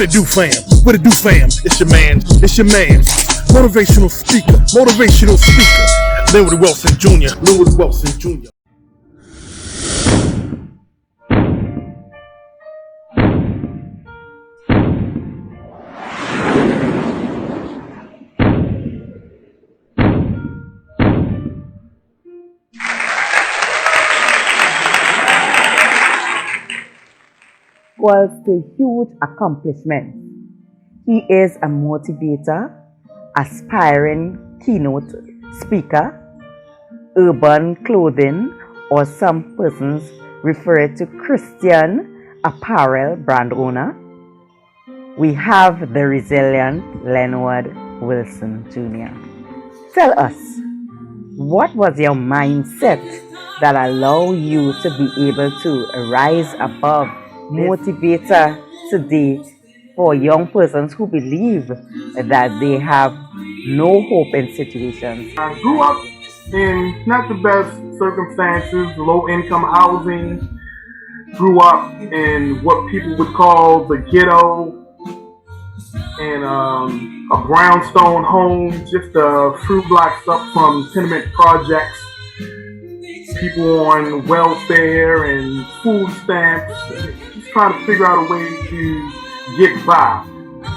What it do, fam? What it do, fam? It's your man. It's your man. Motivational speaker. Motivational speaker. Len Wilson Jr. Len Wilson Jr. Equals to huge accomplishments. He is a motivator, aspiring keynote speaker, urban clothing, or some persons refer it to Christian apparel brand owner. We have the resilient Len Wilson Jr. Tell us, what was your mindset that allowed you to be able to rise above motivator today for young persons who believe that they have no hope in situations? I grew up in not the best circumstances, low income housing, grew up in what people would call the ghetto, in a brownstone home, just a few blocks up from tenement projects. People on welfare and food stamps, just trying to figure out a way to get by.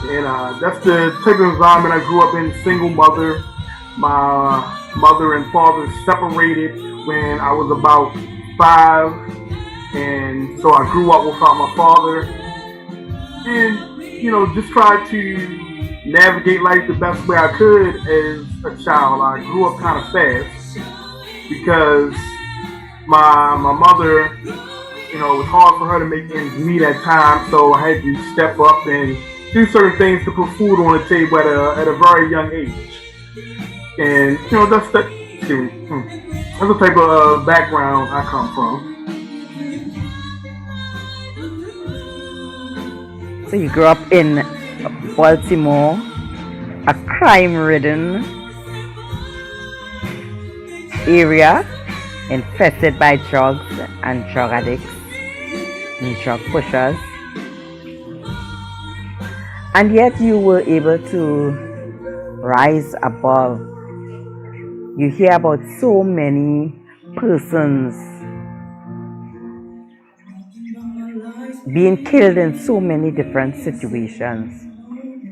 And that's the type of environment I grew up in. Single mother. My mother and father separated when I was about 5, and so I grew up without my father. And just tried to navigate life the best way I could as a child. I grew up kind of fast because my mother, it was hard for her to make ends meet at times, so I had to step up and do certain things to put food on the table at a very young age. And that's the type of background I come from. So you grew up in Baltimore, a crime-ridden area infested by drugs and drug addicts and drug pushers, and yet you were able to rise above. You hear about so many persons being killed in so many different situations,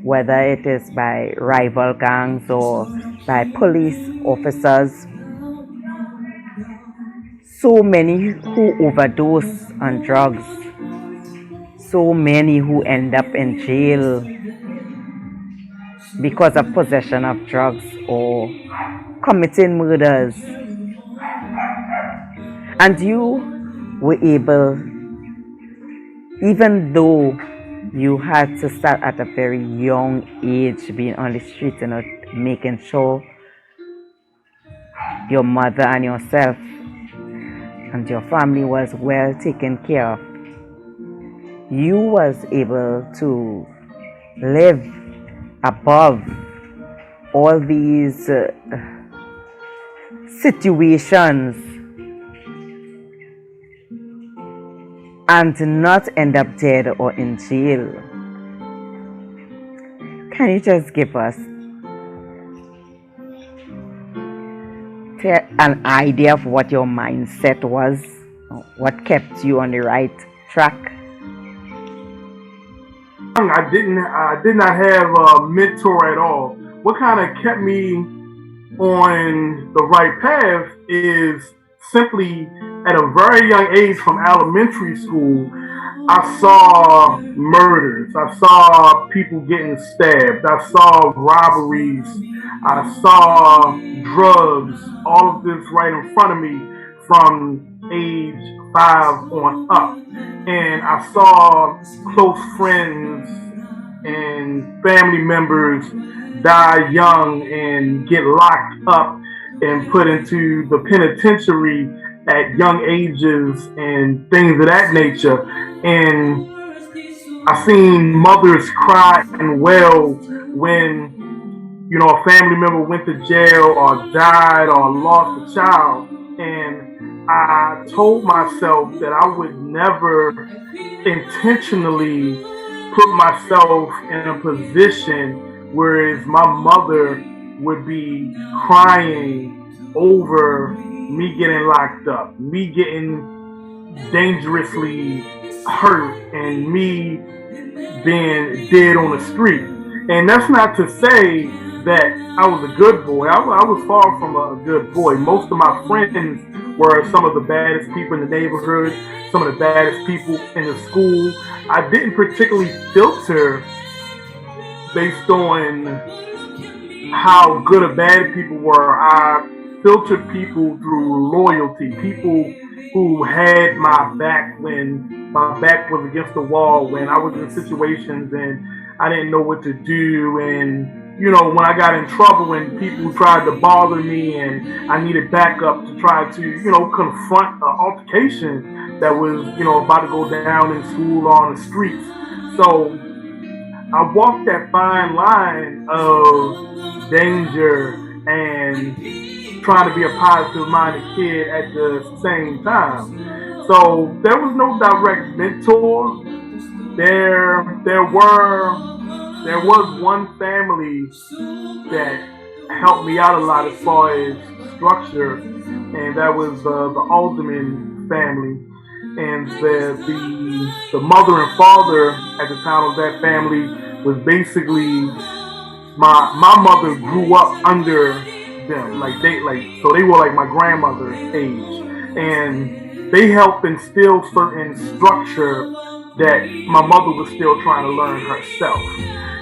whether it is by rival gangs or by police officers. So many who overdose on drugs, so many who end up in jail because of possession of drugs or committing murders. And you were able, even though you had to start at a very young age, being on the street and making sure your mother and yourself and your family was well taken care of, you was able to live above all these situations and not end up dead or in jail. Can you just give us an idea of what your mindset was, what kept you on the right track? I did not have a mentor at all. What kind of kept me on the right path is simply at a very young age, from elementary school, I saw murders. I saw people getting stabbed. I saw robberies. I saw drugs. All of this right in front of me from age 5 on up. And I saw close friends and family members die young and get locked up and put into the penitentiary at young ages and things of that nature. And I seen mothers cry and wail when a family member went to jail or died or lost a child. And I told myself that I would never intentionally put myself in a position whereas my mother would be crying over me getting locked up, me getting dangerously hurt, and me being dead on the street. And that's not to say that I was a good boy. I was far from a good boy. Most of my friends were some of the baddest people in the neighborhood, some of the baddest people in the school. I didn't particularly filter based on how good or bad people were. I filtered people through loyalty, people who had my back when my back was against the wall, when I was in situations and I didn't know what to do, and when I got in trouble and people tried to bother me and I needed backup to try to confront an altercation that was about to go down in school or on the streets. So I walked that fine line of danger and trying to be a positive minded kid at the same time. So there was no direct mentor. There was one family that helped me out a lot as far as structure, and that was the Alderman family. And the mother and father at the time of that family was basically my mother grew up under them, so they were like my grandmother's age, and they helped instill certain structure that my mother was still trying to learn herself.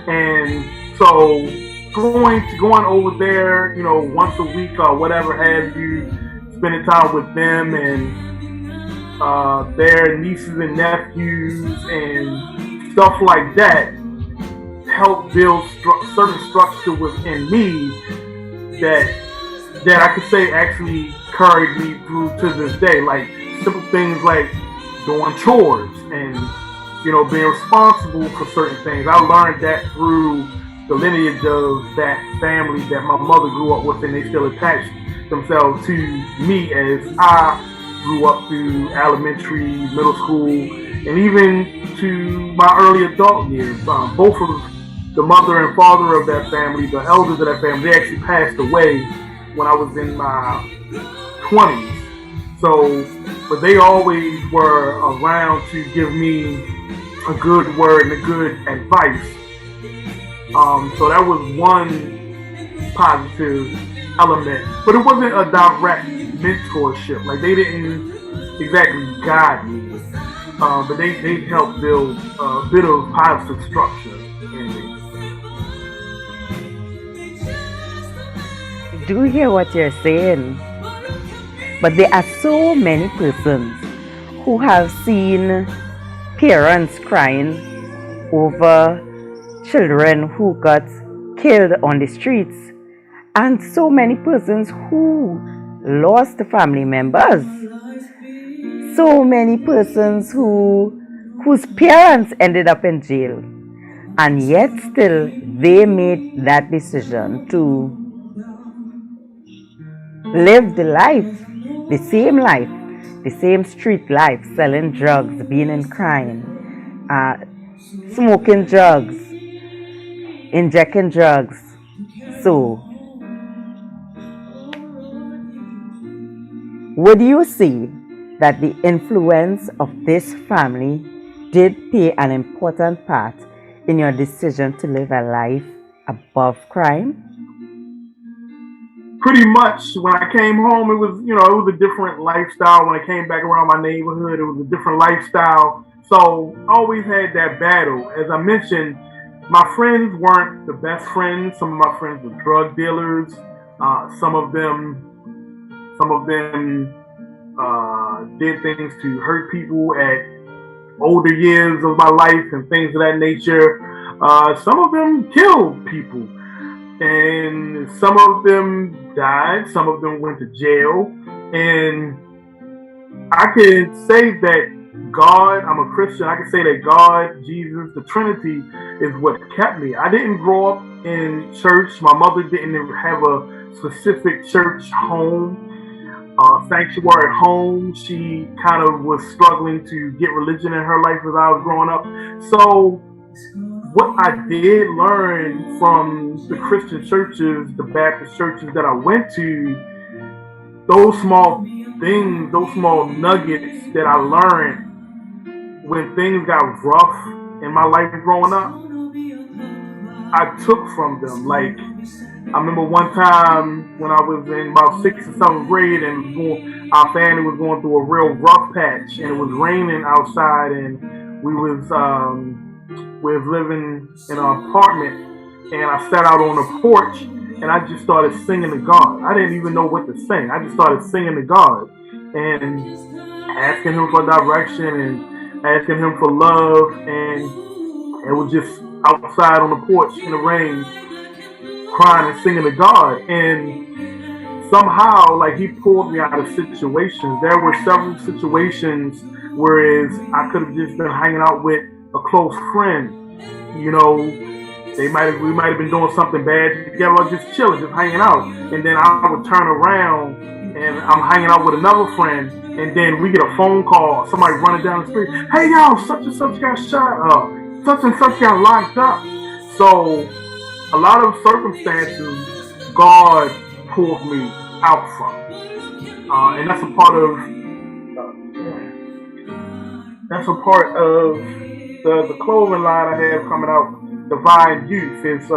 And so going over there, once a week or whatever have you, spending time with them and their nieces and nephews and stuff like that, helped build certain structure within me that I could say actually carried me through to this day. Like simple things like doing chores and being responsible for certain things. I learned that through the lineage of that family that my mother grew up with, and they still attached themselves to me as I grew up through elementary, middle school, and even to my early adult years. Both of the mother and father of that family, the elders of that family, they actually passed away when I was in my 20s. So, but they always were around to give me a good word and a good advice. So that was one positive element, but it wasn't a direct mentorship. Like they didn't exactly guide me, but they helped build a bit of positive structure in me. I do hear what you're saying, but there are so many persons who have seen parents crying over children who got killed on the streets, and so many persons who lost family members, so many persons whose parents ended up in jail, and yet still they made that decision to live the same street life, selling drugs, being in crime, smoking drugs, injecting drugs. So, would you say that the influence of this family did play an important part in your decision to live a life above crime? Pretty much when I came home, it was a different lifestyle. When I came back around my neighborhood, it was a different lifestyle. So I always had that battle. As I mentioned, my friends weren't the best friends. Some of my friends were drug dealers. Some of them did things to hurt people at older years of my life and things of that nature. Some of them killed people, and some of them died. Some of them went to jail. And I can say that God, I'm a Christian, I can say that God, Jesus, the Trinity is what kept me. I didn't grow up in church. My mother didn't have a specific church home, sanctuary home. She kind of was struggling to get religion in her life as I was growing up. So what I did learn from the Christian churches, the Baptist churches that I went to, those small things, those small nuggets that I learned when things got rough in my life growing up, I took from them. Like, I remember one time when I was in about 6th or 7th grade, and our family was going through a real rough patch, and it was raining outside, and we was living in an apartment, and I sat out on the porch, and I just started singing to God. I didn't even know what to sing. I just started singing to God and asking Him for direction and asking Him for love, and it was just outside on the porch in the rain, crying and singing to God. And somehow, like, He pulled me out of situations. There were several situations whereas I could have just been hanging out with a close friend. You know, we might have been doing something bad together, or just chilling, just hanging out. And then I would turn around and I'm hanging out with another friend, and then we get a phone call, somebody running down the street, hey yo, such and such got shot up, such and such got locked up. So a lot of circumstances God pulled me out from, and that's a part of the clothing line I have coming out. Divine Youth is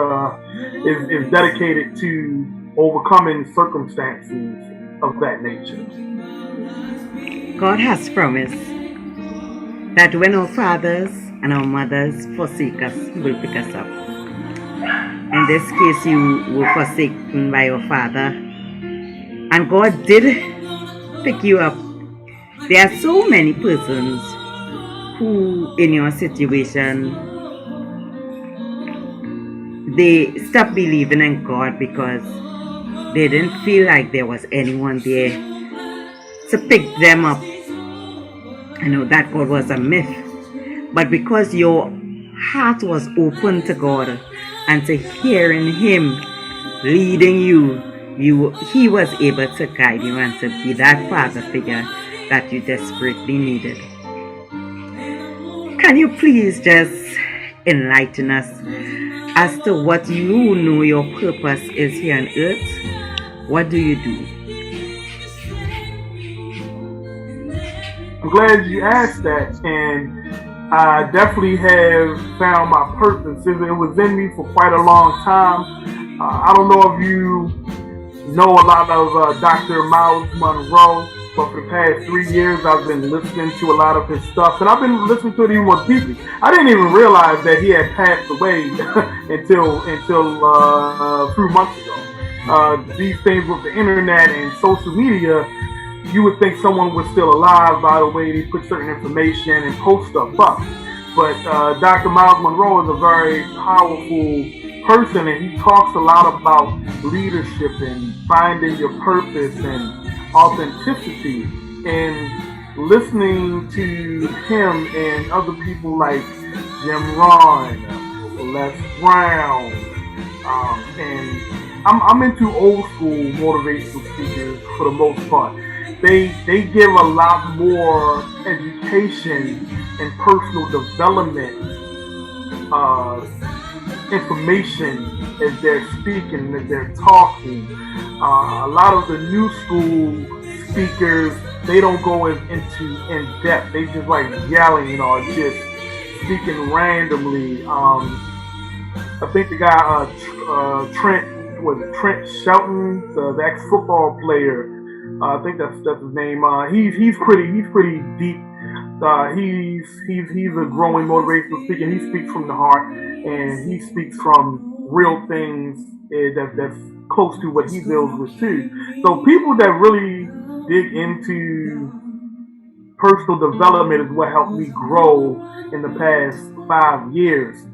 dedicated to overcoming circumstances of that nature. God has promised that when our fathers and our mothers forsake us, He will pick us up. In this case, you were forsaken by your father, and God did pick you up. There are so many persons who, in your situation, they stopped believing in God because they didn't feel like there was anyone there to pick them up. I know that God was a myth, but because your heart was open to God and to hearing Him leading you, He was able to guide you and to be that father figure that you desperately needed. Can you please just enlighten us as to what you know your purpose is here on earth? What do you do? I'm glad you asked that, and I definitely have found my purpose. It was in me for quite a long time. I don't know if you know a lot of Dr. Miles Monroe, but for the past 3 years I've been listening to a lot of his stuff, and I've been listening to it even more deeply. I didn't even realize that he had passed away until a few months ago. These things with the internet and social media, you would think someone was still alive by the way they put certain information and post stuff up. But Dr. Miles Monroe is a very powerful person, and he talks a lot about leadership and finding your purpose and authenticity. And listening to him and other people like Jim Rohn, Les Brown, and I'm into old school motivational speakers for the most part. They give a lot more education and personal development information as they're speaking, as they're talking. A lot of the new school speakers, they don't go into in depth. They just like yelling or just speaking randomly. I think the guy Trent Shelton, the ex-football player. I think that's his name. He's pretty deep. He's a growing motivational speaker. He speaks from the heart, and he speaks from real things that's close to what he deals with too. So people that really dig into personal development is what helped me grow in the past 5 years.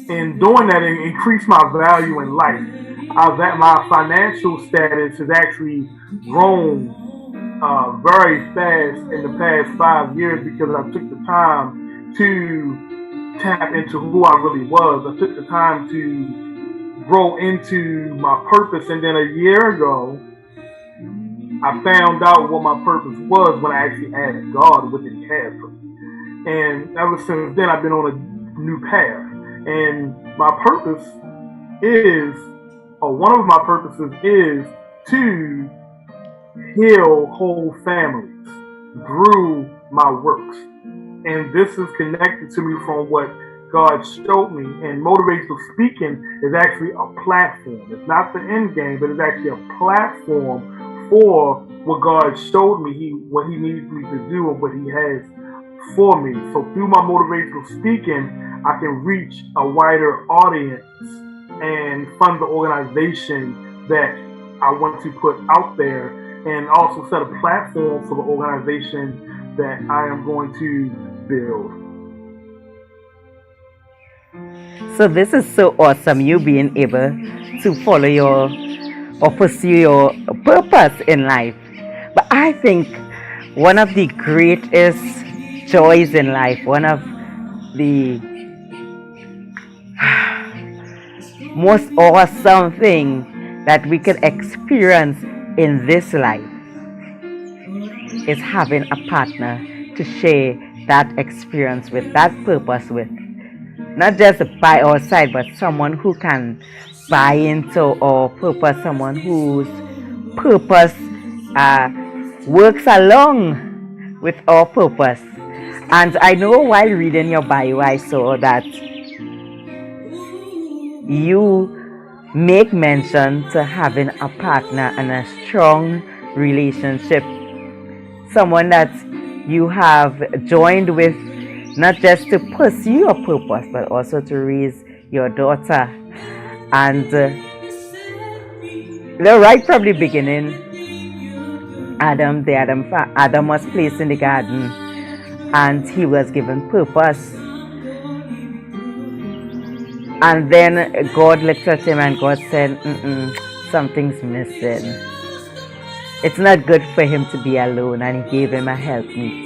And doing that, and increase my value in life. That my financial status has actually grown very fast in the past 5 years because I took the time to tap into who I really was. I took the time to grow into my purpose, and then a year ago, I found out what my purpose was when I actually asked God what did He have for me. And ever since then, I've been on a new path. And my purpose is, or one of my purposes is to heal whole families through my works. And this is connected to me from what God showed me. And motivational speaking is actually a platform. It's not the end game, but it's actually a platform for what God showed me, what He needs me to do and what He has for me. So through my motivational speaking, I can reach a wider audience and fund the organization that I want to put out there, and also set a platform for the organization that I am going to build. So this is so awesome, you being able to follow your or pursue your purpose in life. But I think one of the greatest joys in life, one of the most awesome thing that we can experience in this life is having a partner to share that experience with, that purpose with. Not just by our side, but someone who can buy into our purpose, someone whose purpose works along with our purpose. And I know while reading your bio, I saw that you make mention to having a partner and a strong relationship, someone that you have joined with, not just to pursue your purpose, but also to raise your daughter. And right from the beginning, Adam was placed in the garden, and he was given purpose. And then God looked at him and God said, something's missing. It's not good for him to be alone, and He gave him a helpmeet.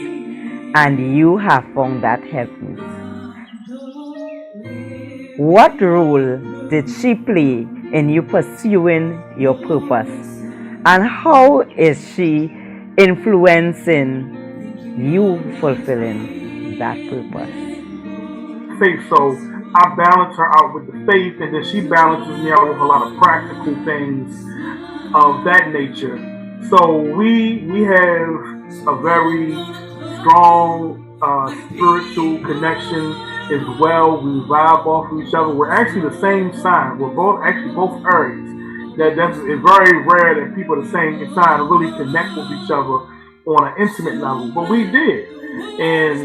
And you have found that helpmeet. What role did she play in you pursuing your purpose? And how is she influencing you fulfilling that purpose? Faith. So I balance her out with the faith, and then she balances me out with a lot of practical things of that nature. So we have a very strong spiritual connection as well. We vibe off of each other. We're actually the same sign. We're both Aries. It's very rare that people of the same sign really connect with each other on an intimate level, but we did. And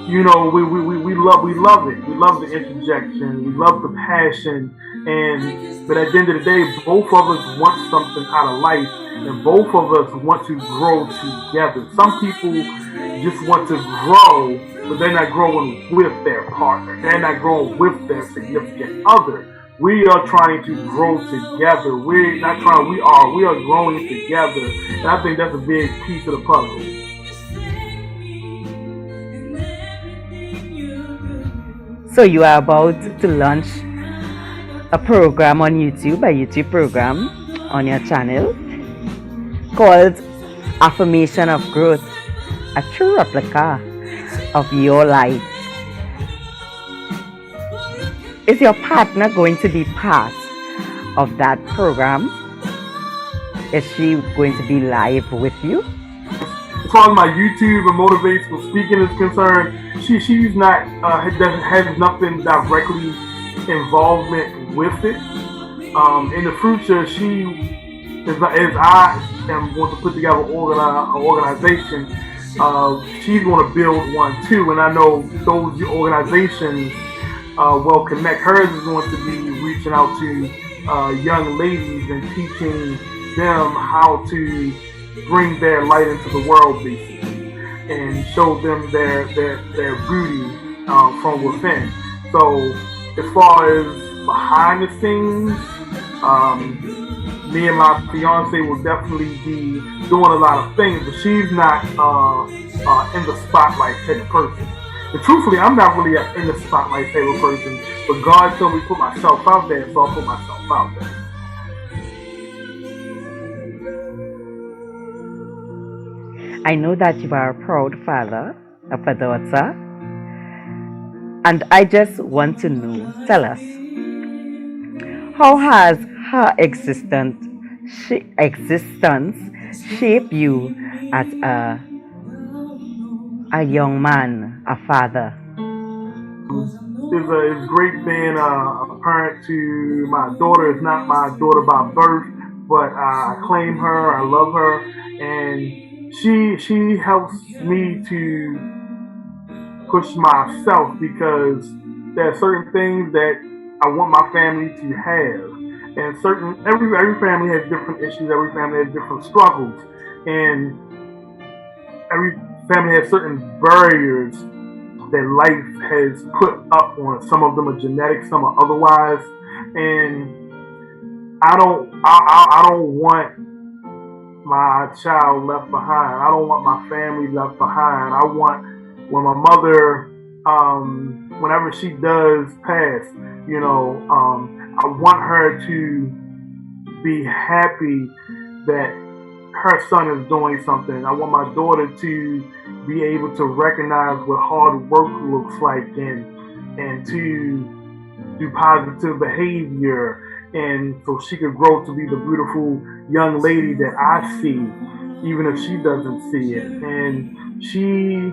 we love it. We love the interjection. We love the passion. But at the end of the day, both of us want something out of life, and both of us want to grow together. Some people just want to grow, but they're not growing with their partner. They're not growing with their significant other. We are trying to grow together. We are growing together. And I think that's a big piece of the puzzle. So you are about to launch a program on YouTube, a YouTube program on your channel called Affirmation of Growth, a true replica of your life. Is your partner going to be part of that program? Is she going to be live with you? As far as my YouTube and motivational speaking is concerned, she's not has nothing directly involvement with it. In the future, as I am going to put together an organization, she's going to build one too. And I know those organizations will connect. Hers is going to be reaching out to young ladies and teaching them how to bring their light into the world, basically, and show them their beauty from within. So as far as behind the scenes, me and my fiance will definitely be doing a lot of things, but she's not in the spotlight type of person. And truthfully, I'm not really in the spotlight type of person, but God told me to put myself out there, so I'll put myself out there. I know that you are a proud father of a daughter, And I just want to know, tell us, how has her existence shaped you as a young man, a father? It's great being a parent to my daughter. It's not my daughter by birth, but I claim her. I love her, and she helps me to push myself because there are certain things that I want my family to have, and every family has different issues. Every family has different struggles, and every family has certain barriers that life has put up on. Some of them are genetic, some are otherwise, and I don't want my child left behind. I don't want my family left behind. I want when my mother, whenever she does pass, I want her to be happy that her son is doing something. I want my daughter to be able to recognize what hard work looks like and to do positive behavior, and so she could grow to be the beautiful young lady that I see, even if she doesn't see it. And she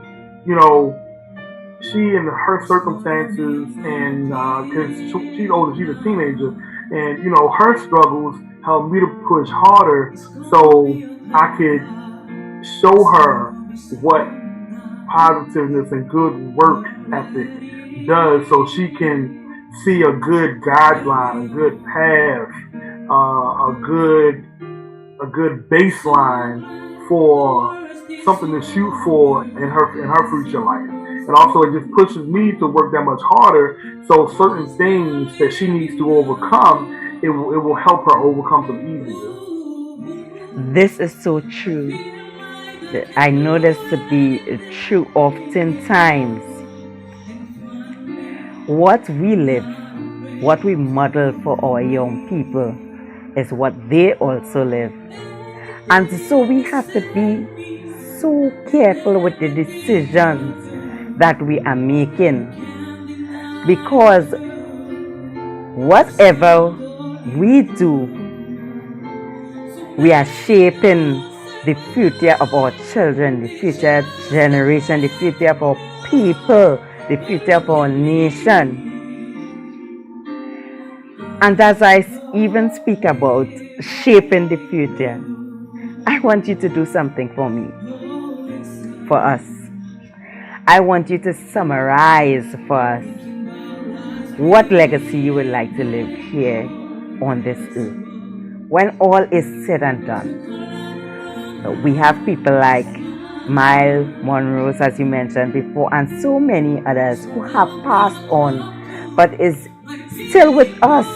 in her circumstances, and because she's older, she's a teenager, and her struggles helped me to push harder, so I could show her what positiveness and good work ethic does, so she can see a good guideline, a good path, a good baseline for something to shoot for in her future life. And also, it just pushes me to work that much harder. So certain things that she needs to overcome, it will help her overcome them easier. This is so true. I know this to be true oftentimes. What we live, what we model for our young people is what they also live. And so we have to be so careful with the decisions that we are making, because whatever we do, we are shaping the future of our children, the future generation, the future of our people, the future of our nation. And as I even speak about shaping the future, I want you to do something for me, for us. I want you to summarize for us what legacy you would like to live here on this earth. When all is said and done, we have people like Miles Monroe, as you mentioned before, and so many others who have passed on, but is still with us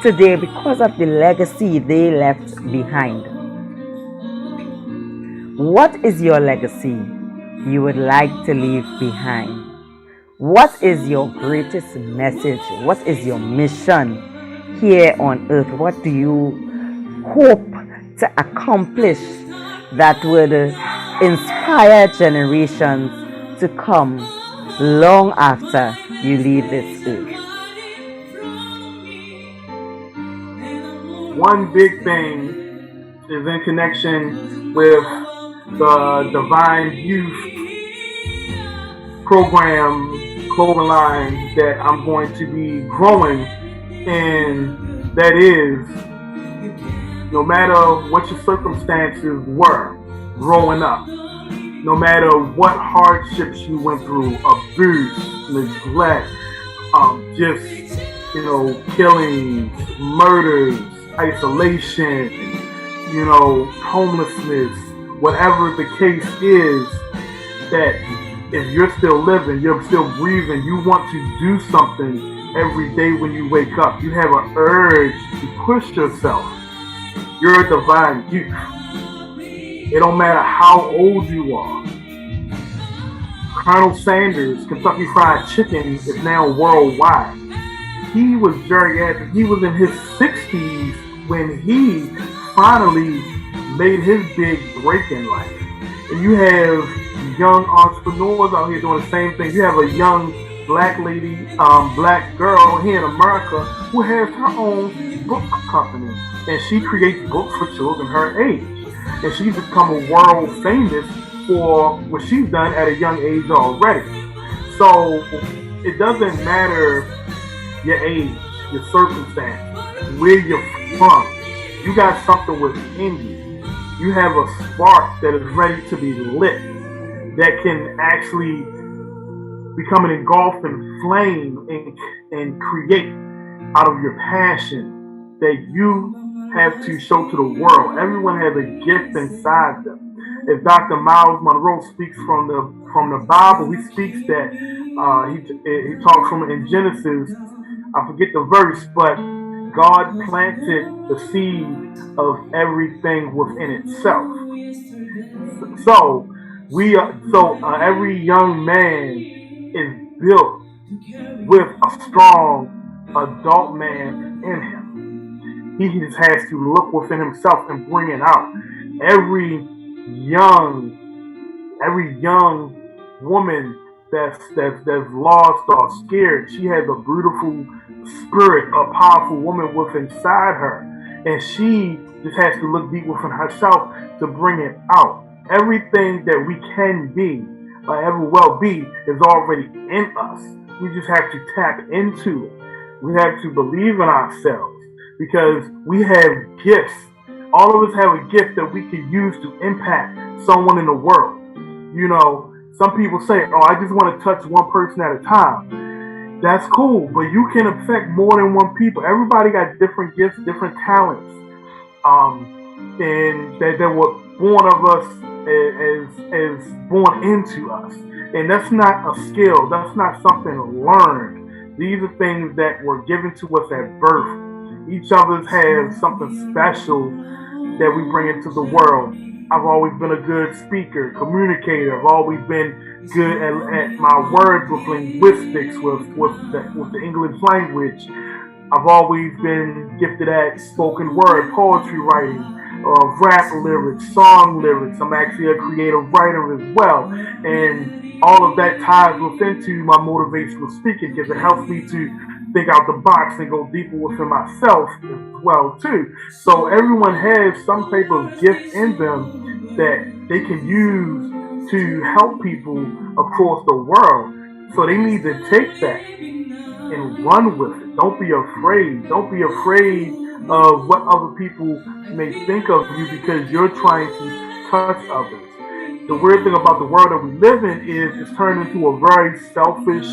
today because of the legacy they left behind. What is your legacy you would like to leave behind? What is your greatest message? What is your mission here on earth? What do you hope to accomplish that would inspire generations to come long after you leave this earth? One big thing is in connection with the Divine Youth program clothing line that I'm going to be growing, and that is, no matter what your circumstances were growing up, no matter what hardships you went through, abuse, neglect, killings, murders, isolation, homelessness, whatever the case is, that if you're still living, you're still breathing, you want to do something every day when you wake up. You have an urge to push yourself. You're a divine youth. It don't matter how old you are. Colonel Sanders, Kentucky Fried Chicken, is now worldwide. He was geriatric. He was in his 60s when he finally made his big break in life. And you have young entrepreneurs out here doing the same thing. You have a young black lady, black girl here in America who has her own book company, and she creates books for children her age, and she's become a world famous for what she's done at a young age already. So it doesn't matter your age, your circumstance, where you're from. You got something within you. You have a spark that is ready to be lit, that can actually become an engulfing flame and create out of your passion that you have to show to the world. Everyone has a gift inside them. If Dr. Miles Monroe speaks from the Bible, he speaks that he talks from in Genesis. I forget the verse, but God planted the seed of everything within itself. So every young man is built with a strong adult man in him. He just has to look within himself and bring it out. Every young woman that's lost or scared, she has a beautiful spirit, a powerful woman within inside her, and she just has to look deep within herself to bring it out. Everything that we can be or ever will be is already in us. We just have to tap into it. We have to believe in ourselves because we have gifts. All of us have a gift that we can use to impact someone in the world. You know, some people say, oh, I just want to touch one person at a time. That's cool, but you can affect more than one people. Everybody got different gifts, different talents. And that were born of us as born into us. And that's not a skill. That's not something learned. These are things that were given to us at birth. Each of us has something special that we bring into the world. I've always been a good speaker, communicator. I've always been good at my words with linguistics, with the English language. I've always been gifted at spoken word, poetry writing, rap lyrics, song lyrics. I'm actually a creative writer as well. And all of that ties into my motivational speaking because it helps me to think out the box and go deeper within myself as well too. So everyone has some type of gift in them that they can use to help people across the world. So they need to take that and run with it. Don't be afraid. Don't be afraid of what other people may think of you because you're trying to touch others. The weird thing about the world that we live in is it's turned into a very selfish,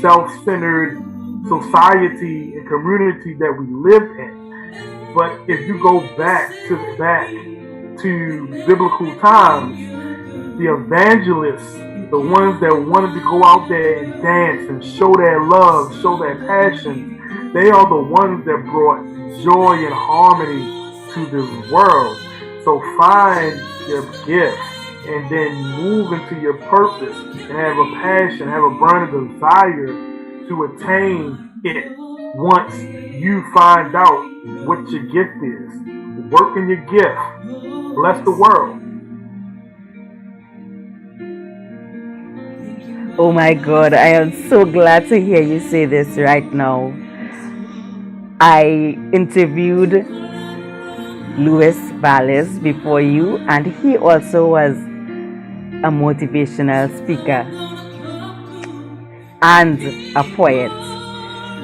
self-centered society and community that we live in. But if you go back to biblical times, the evangelists, the ones that wanted to go out there and dance and show their love, show their passion, they are the ones that brought joy and harmony to this world. So find your gift and then move into your purpose and have a passion, have a burning desire to attain it once you find out what your gift is. Work in your gift. Bless the world. Oh my God, I am so glad to hear you say this right now. I interviewed Louis Valles before you, and he also was a motivational speaker and a poet.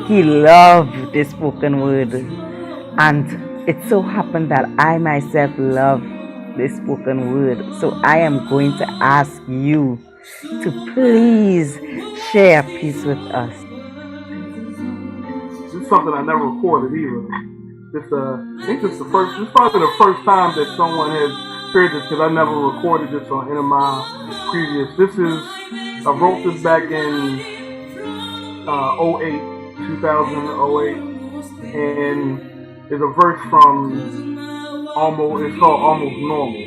He loved the spoken word, and it so happened that I myself love the spoken word. So I am going to ask you to please share a piece with us. This is something I never recorded either. I think this is probably the first time that someone has heard this because I never recorded this on any of my previous. I wrote this back in 2008, and there's a verse from it's called Almost Normal.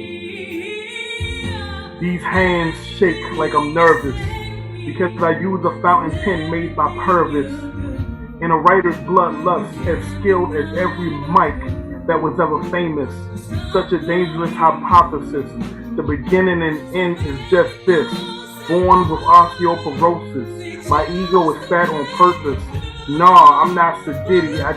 These hands shake like I'm nervous because I use a fountain pen made by Purvis. In a writer's bloodlust, as skilled as every mic that was ever famous. Such a dangerous hypothesis. The beginning and end is just this. Born with osteoporosis. My ego is fat on purpose. Nah, I'm not sedity. I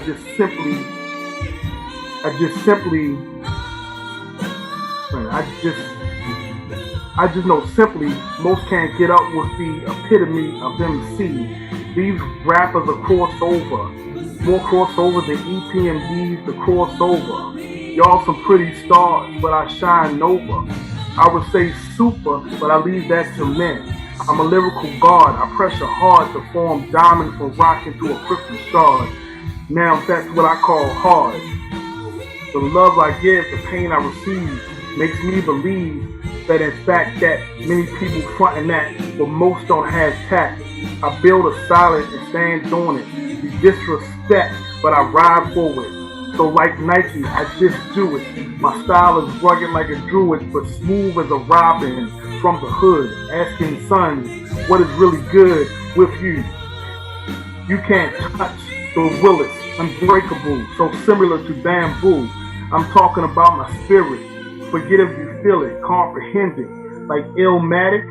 just know simply most can't get up with the epitome of MC. These rappers are crossover. More crossover than EPMDs to crossover. Y'all some pretty stars, but I shine nova. I would say super, but I leave that to men. I'm a lyrical god. I pressure hard to form diamond from rock into a crystal shard. Now that's what I call hard. The love I give, the pain I receive, makes me believe that in fact that many people frontin' that, but most don't have tact. I build a solid and stand on it. You disrespect, but I ride forward. So like Nike, I just do it. My style is rugged like a druid, but smooth as a robin from the hood. Asking sons, what is really good with you? You can't touch the Willis, unbreakable, so similar to bamboo. I'm talking about my spirit. Forget if you feel it, comprehend it. Like Illmatic,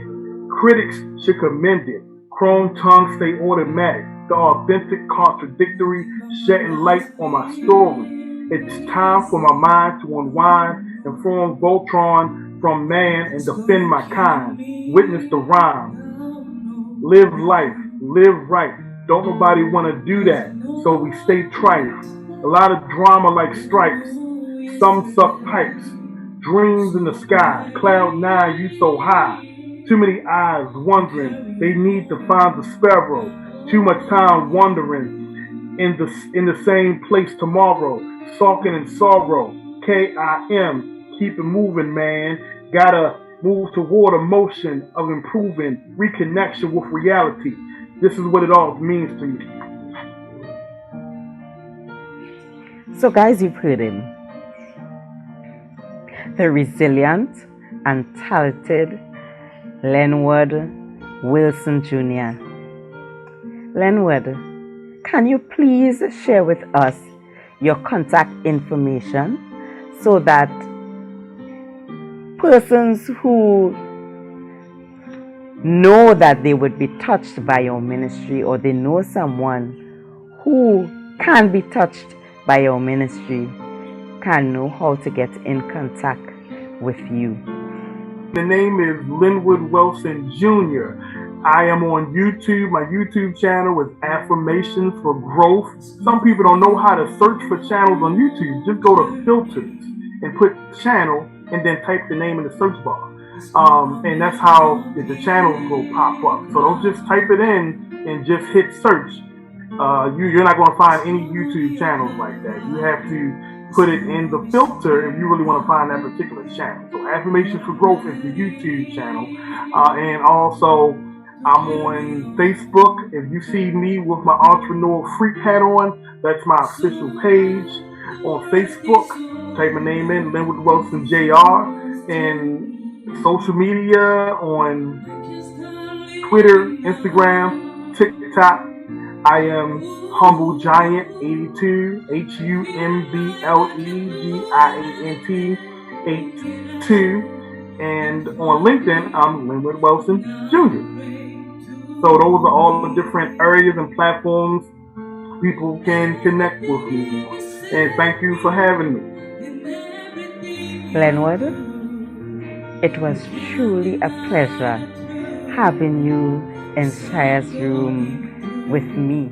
critics should commend it. Chrome tongue stay automatic. The authentic, contradictory, shedding light on my story. It's time for my mind to unwind and form Voltron from man and defend my kind. Witness the rhyme. Live life, live right. Don't nobody want to do that, so we stay trite. A lot of drama like stripes. Some suck pipes. Dreams in the sky. Cloud nine, you so high. Too many eyes wondering. They need to find the sparrow. Too much time wondering in the same place tomorrow. Sulking in sorrow. KIM. Keep it moving, man. Gotta move toward a motion of improving reconnection with reality. This is what it all means to me. So guys, you've heard him. The resilient and talented Len Wilson Jr. Lenwood, can you please share with us your contact information so that persons who know that they would be touched by your ministry, or they know someone who can be touched by your ministry, can know how to get in contact with you? The name is Len Wilson Jr. I am on YouTube. My YouTube channel is Affirmation for Growth. Some people don't know how to search for channels on YouTube. Just go to filters and put channel and then type the name in the search bar. And that's how the channels will pop up. So don't just type it in and just hit search. You're not going to find any YouTube channels like that. You have to put it in the filter if you really want to find that particular channel. So Affirmation for Growth is the YouTube channel. And also I'm on Facebook. If you see me with my entrepreneur freak hat on, that's my official page on Facebook. Type my name in, Len Wilson Jr. And social media on Twitter, Instagram, TikTok. I am Humble Giant 82, HUMBLEGIANT 82, and on LinkedIn I'm Len Wilson Jr. So those are all the different areas and platforms people can connect with me on. And thank you for having me. Lenwood, it was truly a pleasure having you in Shire's room with me.